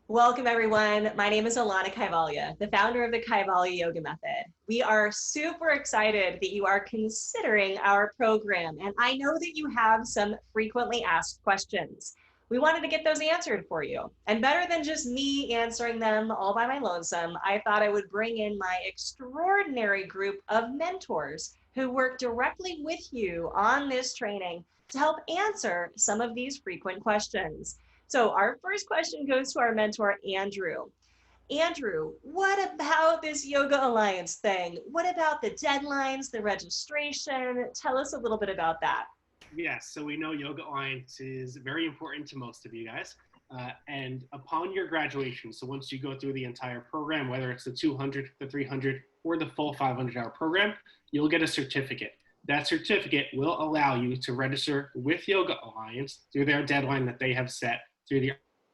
Welcome, everyone. My name is Alana Kaivalya, the founder of the Kaivalya Yoga Method. We are super excited that you are considering our program, and I know that you have some frequently asked questions. We wanted to get those answered for you. And better than just me answering them all by my lonesome, I thought I would bring in my extraordinary group of mentors who work directly with you on this training to help answer some of these frequent questions. So our first question goes to our mentor, Andrew. Andrew, what about this Yoga Alliance thing? What about the deadlines, the registration? Tell us a little bit about that. Yes, so we know Yoga Alliance is very important to most of you guys. And upon your graduation, so once you go through the entire program, whether it's the 200, the 300, or the full 500-hour program, you'll get a certificate. That certificate will allow you to register with Yoga Alliance through their deadline that they have set through the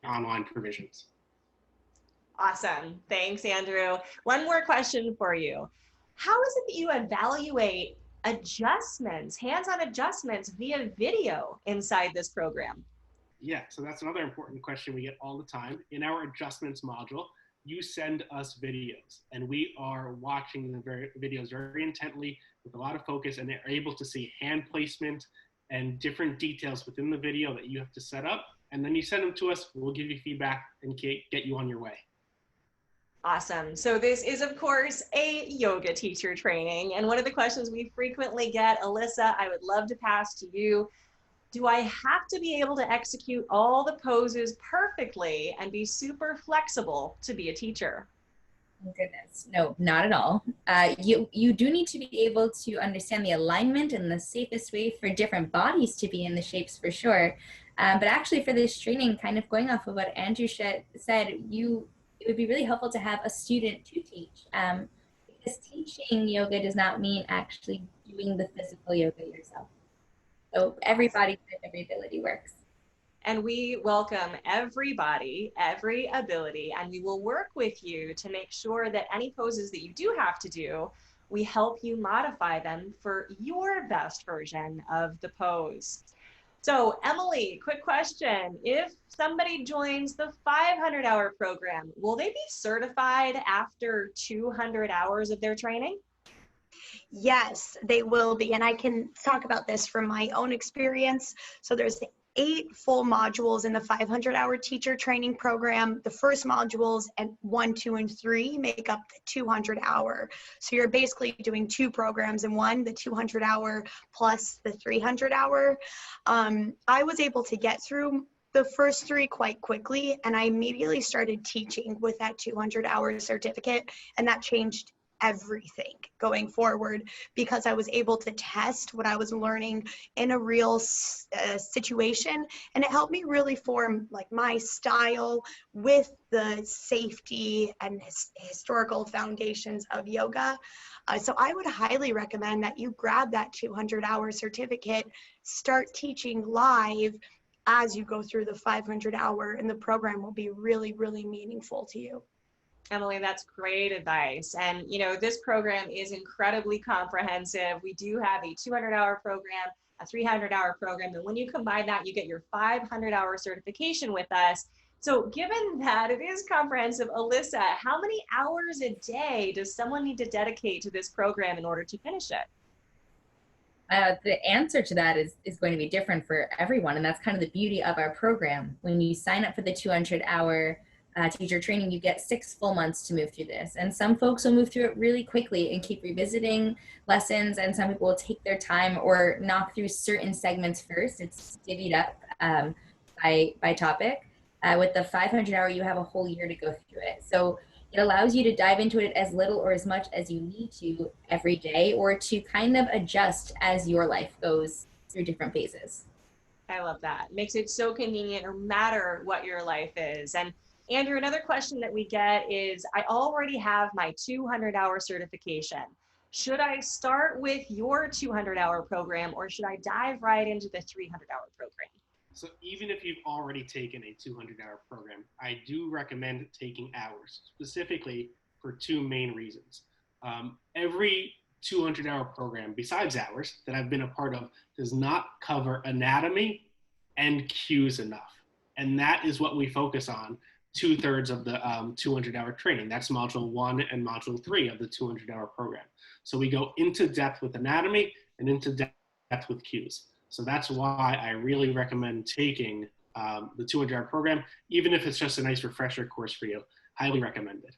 online provisions. Awesome. Thanks, Andrew. One more question for you. How is it that you evaluate adjustments, hands-on adjustments via video inside this program? Yeah, so that's another important question we get all the time. In our adjustments module, you send us videos, and we are watching the videos very intently with a lot of focus, and they're able to see hand placement and different details within the video that you have to set up. And then you send them to us, we'll give you feedback and get you on your way. Awesome. So this is, of course, a yoga teacher training. And one of the questions we frequently get, Alyssa, I would love to pass to you. Do I have to be able to execute all the poses perfectly and be super flexible to be a teacher? Oh, goodness, no, not at all. You do need to be able to understand the alignment and the safest way for different bodies to be in the shapes for sure. But actually for this training, kind of going off of what Andrew said, it would be really helpful to have a student to teach. Because teaching yoga does not mean actually doing the physical yoga yourself. So every body type, every ability works. And we welcome everybody, every ability, and we will work with you to make sure that any poses that you do have to do, we help you modify them for your best version of the pose. So Emily, quick question. If somebody joins the 500-hour program, will they be certified after 200 hours of their training? Yes, they will be. And I can talk about this from my own experience. So there's 8 full modules in the 500-hour teacher training program. The first modules and 1, 2, and 3 make up the 200-hour. So you're basically doing 2 programs in one, the 200-hour plus the 300-hour. I was able to get through the first 3 quite quickly, and I immediately started teaching with that 200-hour certificate, and that changed everything going forward because I was able to test what I was learning in a real situation, and it helped me really form like my style with the safety and historical foundations of yoga. So I would highly recommend that you grab that 200-hour certificate, start teaching live as you go through the 500-hour, and the program will be really, really meaningful to you. Emily, that's great advice. And, you know, this program is incredibly comprehensive. We do have a 200-hour program, a 300-hour program. And when you combine that, you get your 500-hour certification with us. So given that it is comprehensive, Alyssa, how many hours a day does someone need to dedicate to this program in order to finish it? The answer to that is going to be different for everyone. And that's kind of the beauty of our program. When you sign up for the 200-hour teacher training, you get 6 full months to move through this. And some folks will move through it really quickly and keep revisiting lessons, and some people will take their time or knock through certain segments first. It's divvied up by topic. With the 500-hour, you have a whole year to go through it. So it allows you to dive into it as little or as much as you need to every day, or to kind of adjust as your life goes through different phases. I love that. Makes it so convenient no matter what your life is. And Andrew, another question that we get is, I already have my 200-hour certification. Should I start with your 200-hour program, or should I dive right into the 300-hour program? So even if you've already taken a 200-hour program, I do recommend taking hours, specifically for 2 main reasons. Every 200-hour program, besides ours, that I've been a part of, does not cover anatomy and cues enough. And that is what we focus on 2/3 of the 200-hour training. That's module 1 and module 3 of the 200-hour program. So we go into depth with anatomy and into depth with cues. So that's why I really recommend taking the 200-hour program, even if it's just a nice refresher course for you. Highly recommended.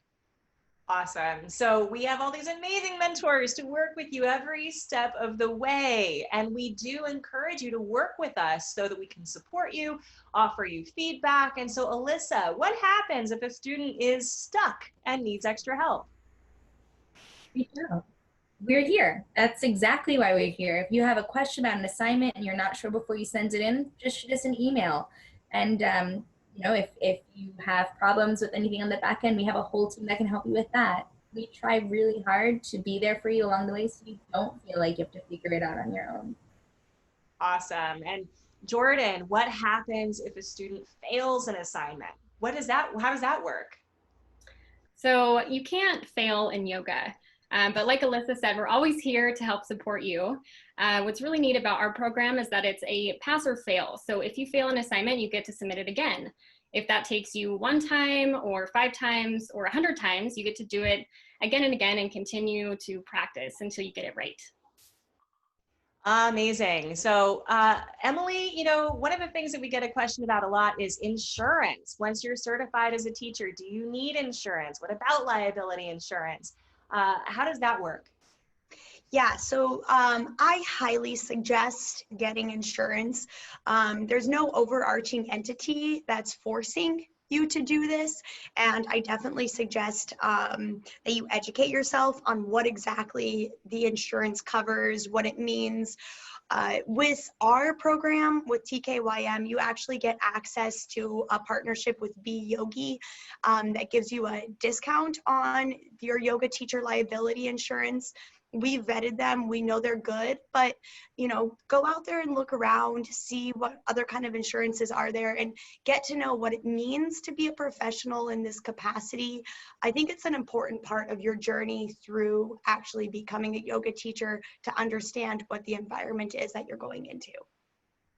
Awesome. So we have all these amazing mentors to work with you every step of the way. And we do encourage you to work with us so that we can support you, offer you feedback. And so, Alyssa, what happens if a student is stuck and needs extra help? We're here. That's exactly why we're here. If you have a question about an assignment and you're not sure before you send it in, just shoot us an email. And you know, if you have problems with anything on the back end, we have a whole team that can help you with that. We try really hard to be there for you along the way so you don't feel like you have to figure it out on your own. Awesome. And Jordan, what happens if a student fails an assignment? How does that work? So you can't fail in yoga. But like Alyssa said, we're always here to help support you. What's really neat about our program is that it's a pass or fail. So if you fail an assignment, you get to submit it again. If that takes you 1 time or 5 times or 100 times, you get to do it again and again and continue to practice until you get it right. Amazing. So Emily, you know, one of the things that we get a question about a lot is insurance. Once you're certified as a teacher, do you need insurance? What about liability insurance? How does that work? Yeah, so I highly suggest getting insurance. There's no overarching entity that's forcing you to do this, and I definitely suggest that you educate yourself on what exactly the insurance covers, what it means. With our program, with TKYM, you actually get access to a partnership with Be Yogi that gives you a discount on your yoga teacher liability insurance. We vetted them, we know they're good, but you know, go out there and look around, see what other kind of insurances are there, and get to know what it means to be a professional in this capacity. I think it's an important part of your journey through actually becoming a yoga teacher to understand what the environment is that you're going into.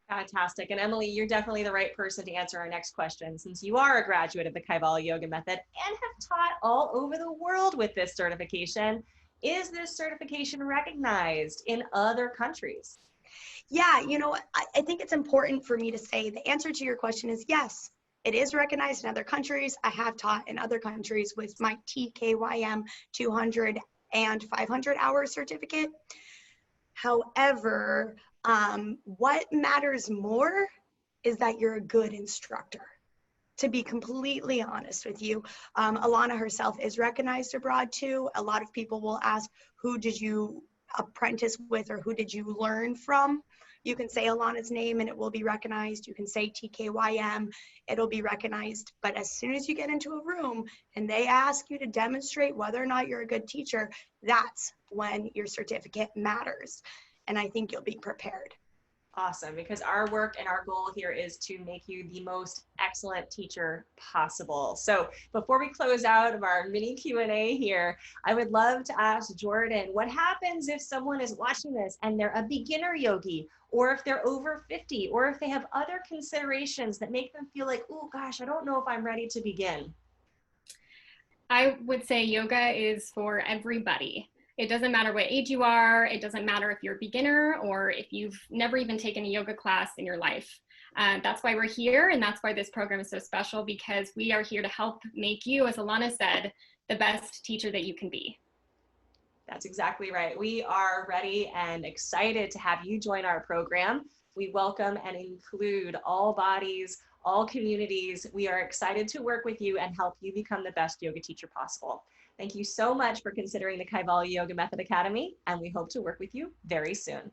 Fantastic. And Emily, you're definitely the right person to answer our next question, since you are a graduate of the Kaivalya Yoga Method and have taught all over the world with this certification. Is this certification recognized in other countries? Yeah, you know, I think it's important for me to say the answer to your question is yes. It is recognized in other countries. I have taught in other countries with my TKYM 200 and 500 hour certificate. However, what matters more is that you're a good instructor. To be completely honest with you, Alana herself is recognized abroad too. A lot of people will ask, who did you apprentice with or who did you learn from? You can say Alana's name and it will be recognized. You can say TKYM, it'll be recognized. But as soon as you get into a room and they ask you to demonstrate whether or not you're a good teacher, that's when your certificate matters. And I think you'll be prepared. Awesome, because our work and our goal here is to make you the most excellent teacher possible. So before we close out of our mini Q&A here, I would love to ask Jordan, what happens if someone is watching this and they're a beginner yogi, or if they're over 50, or if they have other considerations that make them feel like, oh gosh, I don't know if I'm ready to begin? I would say yoga is for everybody. It doesn't matter what age you are. It doesn't matter if you're a beginner or if you've never even taken a yoga class in your life. That's why we're here, and that's why this program is so special, because we are here to help make you, as Alana said, the best teacher that you can be. That's exactly right. We are ready and excited to have you join our program. We welcome and include all bodies, all communities. We are excited to work with you and help you become the best yoga teacher possible. Thank you so much for considering the Kaivalya Yoga Method Academy, and we hope to work with you very soon.